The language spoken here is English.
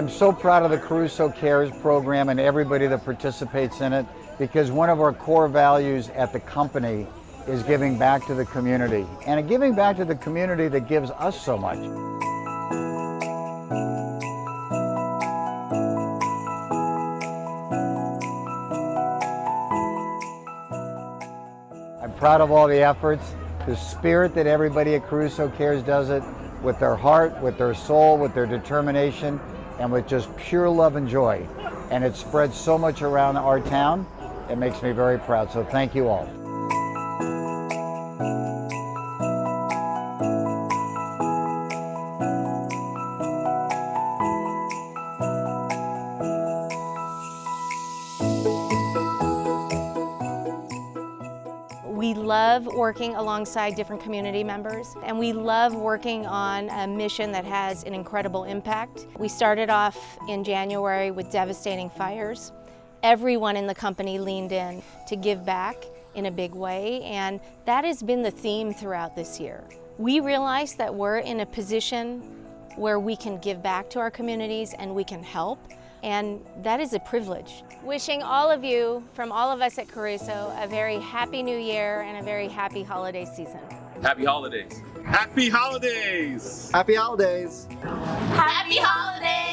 I'm so proud of the Caruso Cares program and everybody that participates in it, because one of our core values at the company is giving back to the community, and giving back to the community that gives us so much. I'm proud of all the efforts, the spirit that everybody at Caruso Cares does it with their heart, with their soul, with their determination, and with just pure love and joy. And it spreads so much around our town. It makes me very proud, so thank you all. We love working alongside different community members, and we love working on a mission that has an incredible impact. We started off in January with devastating fires. Everyone in the company leaned in to give back in a big way, and that has been the theme throughout this year. We realize that we're in a position where we can give back to our communities and we can help, and that is a privilege. Wishing all of you, from all of us at Caruso, a very happy new year and a very happy holiday season. Happy holidays. Happy holidays! Happy holidays! Happy holidays!